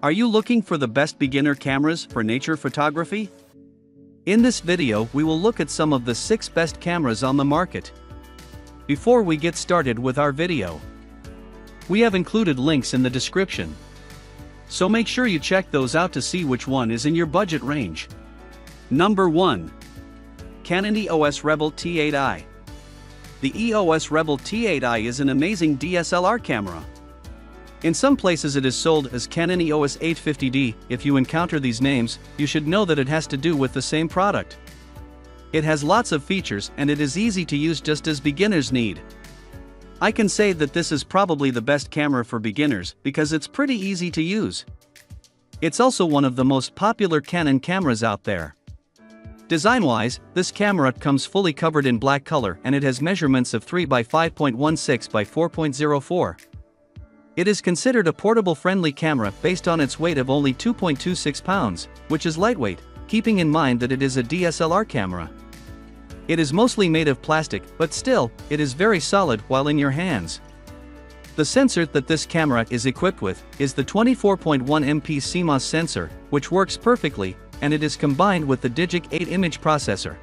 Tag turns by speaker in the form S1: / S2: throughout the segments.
S1: Are you looking for the best beginner cameras for nature photography? In this video we will look at some of the 6 best cameras on the market. Before we get started with our video, we have included links in the description, so make sure you check those out to see which one is in your budget range. Number 1. Canon EOS Rebel T8i. The EOS Rebel T8i is an amazing DSLR camera. In some places it is sold as Canon EOS 850D. If you encounter these names, you should know that it has to do with the same product. It has lots of features and it is easy to use just as beginners need. I can say that this is probably the best camera for beginners because it's pretty easy to use. It's also one of the most popular Canon cameras out there. Design-wise, this camera comes fully covered in black color and it has measurements of 3 by 5.16 by 4.04. It is considered a portable-friendly camera based on its weight of only 2.26 pounds, which is lightweight, keeping in mind that it is a DSLR camera. It is mostly made of plastic, but still, it is very solid while in your hands. The sensor that this camera is equipped with is the 24.1 MP CMOS sensor, which works perfectly, and it is combined with the Digic 8 image processor.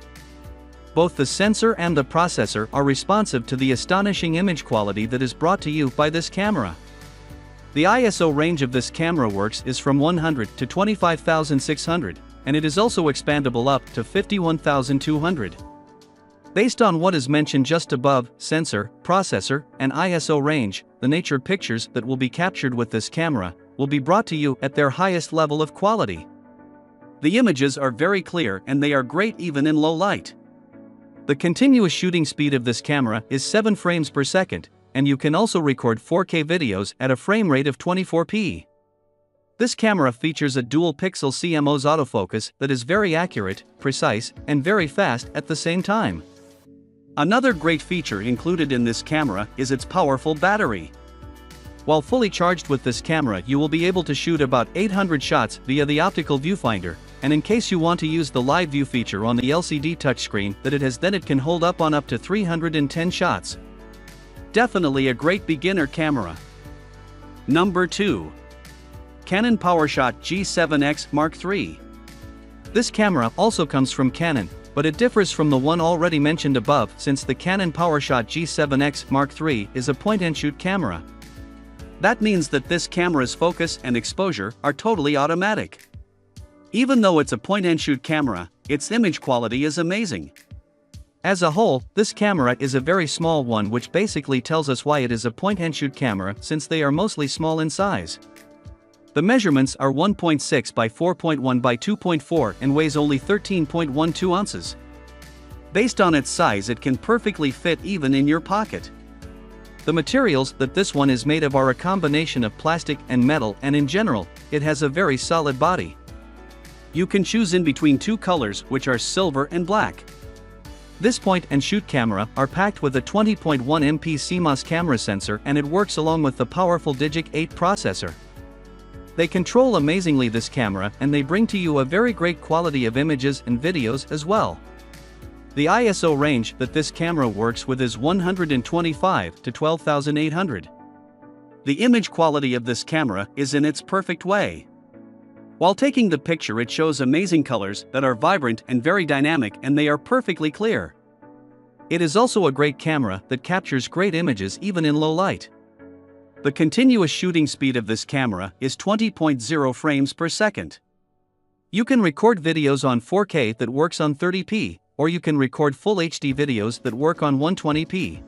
S1: Both the sensor and the processor are responsive to the astonishing image quality that is brought to you by this camera. The ISO range of this camera works is from 100 to 25,600, and it is also expandable up to 51,200. Based on what is mentioned just above, sensor, processor, and ISO range, the nature pictures that will be captured with this camera will be brought to you at their highest level of quality. The images are very clear and they are great even in low light. The continuous shooting speed of this camera is 7 frames per second, and you can also record 4K videos at a frame rate of 24p. This camera features a dual-pixel CMOS autofocus that is very accurate, precise, and very fast at the same time. Another great feature included in this camera is its powerful battery. While fully charged with this camera, you will be able to shoot about 800 shots via the optical viewfinder, and in case you want to use the live view feature on the LCD touchscreen that it has, then it can hold up on up to 310 shots. Definitely a great beginner camera. Number 2. Canon PowerShot G7X Mark III. This camera also comes from Canon, but it differs from the one already mentioned above since the Canon PowerShot G7X Mark III is a point-and-shoot camera. That means that this camera's focus and exposure are totally automatic. Even though it's a point-and-shoot camera, its image quality is amazing. As a whole, this camera is a very small one, which basically tells us why it is a point-and-shoot camera since they are mostly small in size. The measurements are 1.6 by 4.1 by 2.4 and weighs only 13.12 ounces. Based on its size, it can perfectly fit even in your pocket. The materials that this one is made of are a combination of plastic and metal, and in general, it has a very solid body. You can choose in between 2 colors, which are silver and black. This point-and-shoot camera are packed with a 20.1 MP CMOS camera sensor, and it works along with the powerful Digic 8 processor. They control amazingly this camera, and they bring to you a very great quality of images and videos as well. The ISO range that this camera works with is 125 to 12,800. The image quality of this camera is in its perfect way. While taking the picture, it shows amazing colors that are vibrant and very dynamic, and they are perfectly clear. It is also a great camera that captures great images even in low light. The continuous shooting speed of this camera is 20.0 frames per second. You can record videos on 4K that works on 30p, or you can record full HD videos that work on 120p.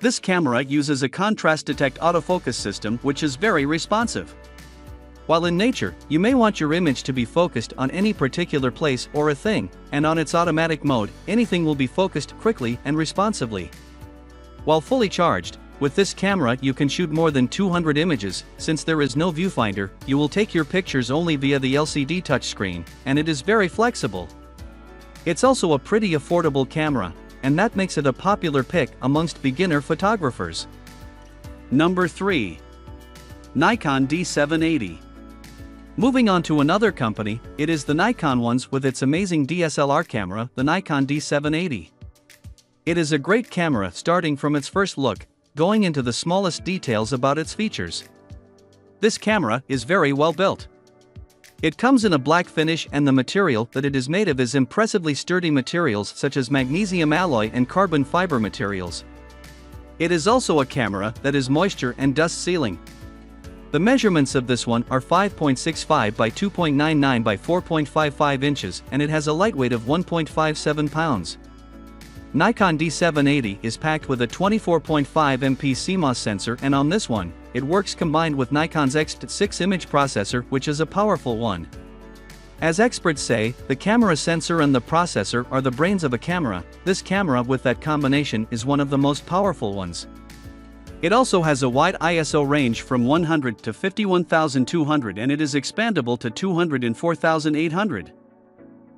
S1: This camera uses a contrast detect autofocus system which is very responsive. While in nature, you may want your image to be focused on any particular place or a thing, and on its automatic mode, anything will be focused quickly and responsively. While fully charged, with this camera you can shoot more than 200 images. Since there is no viewfinder, you will take your pictures only via the LCD touchscreen, and it is very flexible. It's also a pretty affordable camera, and that makes it a popular pick amongst beginner photographers. Number 3. Nikon D780. Moving on to another company, it is the Nikon ones with its amazing DSLR camera, the Nikon D780. It is a great camera starting from its first look, going into the smallest details about its features. This camera is very well built. It comes in a black finish and the material that it is made of is impressively sturdy materials such as magnesium alloy and carbon fiber materials. It is also a camera that is moisture and dust sealing. The measurements of this one are 5.65 by 2.99 by 4.55 inches and it has a light weight of 1.57 pounds. Nikon D780 is packed with a 24.5 MP CMOS sensor, and on this one, it works combined with Nikon's X6 image processor, which is a powerful one. As experts say, the camera sensor and the processor are the brains of a camera. This camera with that combination is one of the most powerful ones. It also has a wide ISO range from 100 to 51,200 and it is expandable to 204,800.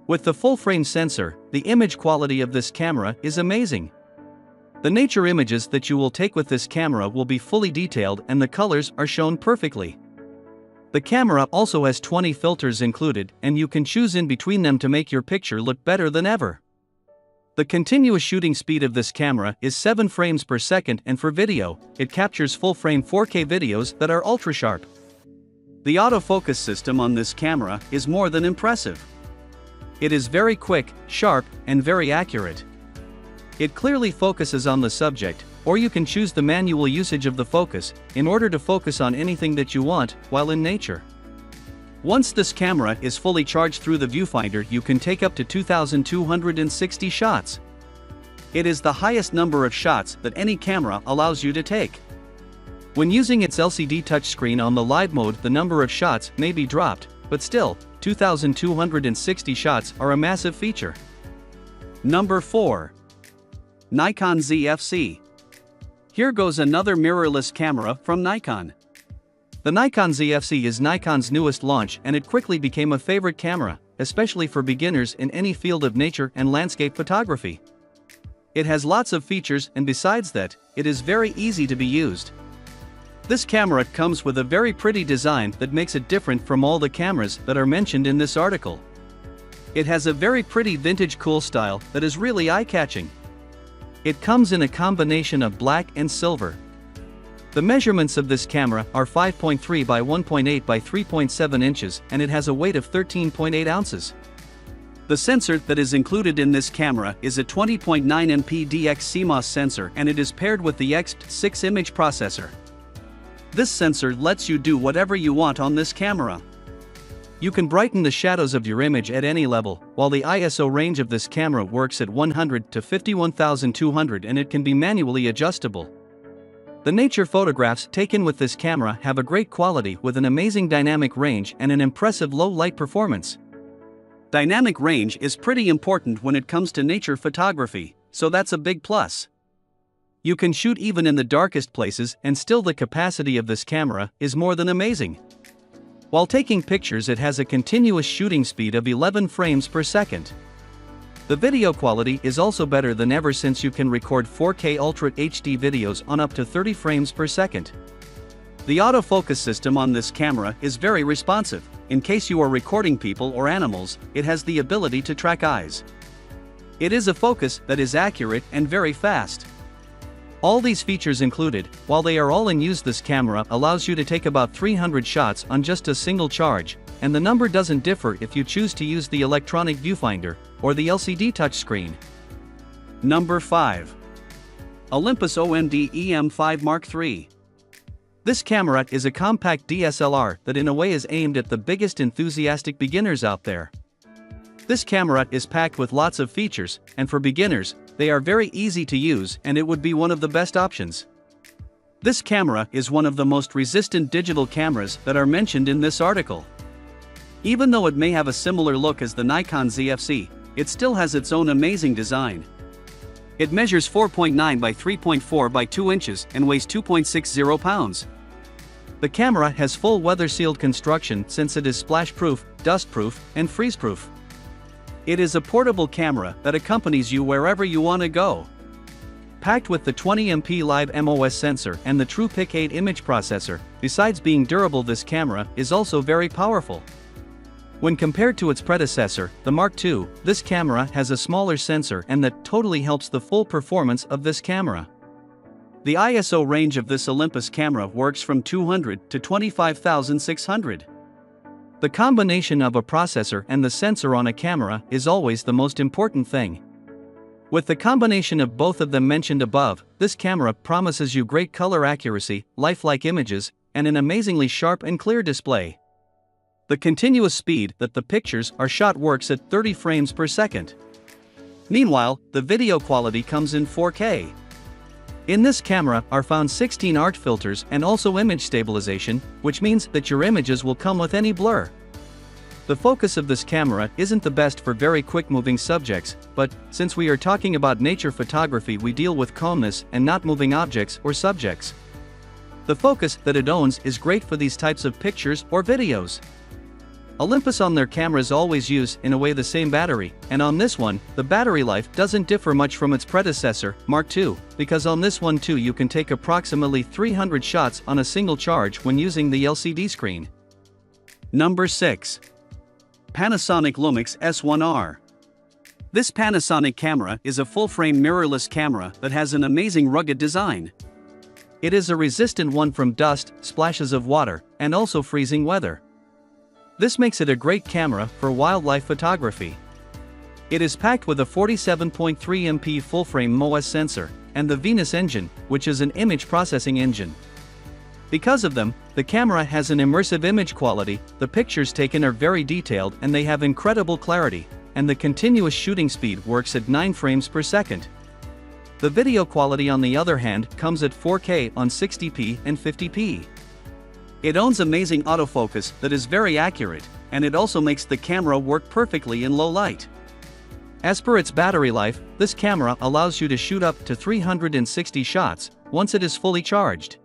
S1: With the full-frame sensor, the image quality of this camera is amazing. The nature images that you will take with this camera will be fully detailed and the colors are shown perfectly. The camera also has 20 filters included and you can choose in between them to make your picture look better than ever. The continuous shooting speed of this camera is 7 frames per second, and for video, it captures full-frame 4K videos that are ultra-sharp. The autofocus system on this camera is more than impressive. It is very quick, sharp, and very accurate. It clearly focuses on the subject, or you can choose the manual usage of the focus in order to focus on anything that you want while in nature. Once this camera is fully charged through the viewfinder, you can take up to 2,260 shots. It is the highest number of shots that any camera allows you to take. When using its LCD touchscreen on the live mode, the number of shots may be dropped, but still, 2,260 shots are a massive feature. Number 4. Nikon Z FC. Here goes another mirrorless camera from Nikon. The Nikon Z FC is Nikon's newest launch and it quickly became a favorite camera, especially for beginners in any field of nature and landscape photography. It has lots of features, and besides that, it is very easy to be used. This camera comes with a very pretty design that makes it different from all the cameras that are mentioned in this article. It has a very pretty vintage cool style that is really eye-catching. It comes in a combination of black and silver. The measurements of this camera are 5.3 by 1.8 by 3.7 inches and it has a weight of 13.8 ounces. The sensor that is included in this camera is a 20.9 MP DX CMOS sensor and it is paired with the X6 image processor. This sensor lets you do whatever you want on this camera. You can brighten the shadows of your image at any level, while the ISO range of this camera works at 100 to 51,200 and it can be manually adjustable. The nature photographs taken with this camera have a great quality with an amazing dynamic range and an impressive low light performance. Dynamic range is pretty important when it comes to nature photography, so that's a big plus. You can shoot even in the darkest places and still the capacity of this camera is more than amazing. While taking pictures, it has a continuous shooting speed of 11 frames per second. The video quality is also better than ever since you can record 4K Ultra HD videos on up to 30 frames per second. The autofocus system on this camera is very responsive. In case you are recording people or animals, it has the ability to track eyes. It is a focus that is accurate and very fast. All these features included, while they are all in use, this camera allows you to take about 300 shots on just a single charge, and the number doesn't differ if you choose to use the electronic viewfinder or the LCD touchscreen. Number 5. Olympus OMD EM5 Mark III. This camera is a compact DSLR that in a way is aimed at the biggest enthusiastic beginners out there. This camera is packed with lots of features, and for beginners, they are very easy to use and it would be one of the best options. This camera is one of the most resistant digital cameras that are mentioned in this article. Even though it may have a similar look as the Nikon Z FC, it still has its own amazing design. It measures 4.9 by 3.4 by 2 inches and weighs 2.60 pounds. The camera has full weather-sealed construction since it is splash-proof, dust-proof, and freeze-proof. It is a portable camera that accompanies you wherever you want to go. Packed with the 20 MP live MOS sensor and the TruePic 8 image processor, besides being durable, this camera is also very powerful. When compared to its predecessor, the Mark II, this camera has a smaller sensor and that totally helps the full performance of this camera. The ISO range of this Olympus camera works from 200 to 25,600. The combination of a processor and the sensor on a camera is always the most important thing. With the combination of both of them mentioned above, this camera promises you great color accuracy, lifelike images, and an amazingly sharp and clear display. The continuous speed that the pictures are shot works at 30 frames per second. Meanwhile, the video quality comes in 4K. In this camera are found 16 art filters and also image stabilization, which means that your images will come with any blur. The focus of this camera isn't the best for very quick moving subjects, but since we are talking about nature photography, we deal with calmness and not moving objects or subjects. The focus that it owns is great for these types of pictures or videos. Olympus on their cameras always use, in a way, the same battery, and on this one, the battery life doesn't differ much from its predecessor, Mark II, because on this one too you can take approximately 300 shots on a single charge when using the LCD screen. Number 6. Panasonic LUMIX S1R. This Panasonic camera is a full-frame mirrorless camera that has an amazing rugged design. It is a resistant one from dust, splashes of water, and also freezing weather. This makes it a great camera for wildlife photography. It is packed with a 47.3 MP full-frame MOS sensor, and the Venus engine, which is an image processing engine. Because of them, the camera has an immersive image quality, the pictures taken are very detailed and they have incredible clarity, and the continuous shooting speed works at 9 frames per second. The video quality, on the other hand, comes at 4K on 60p and 50p. It owns amazing autofocus that is very accurate, and it also makes the camera work perfectly in low light. As per its battery life, this camera allows you to shoot up to 360 shots once it is fully charged.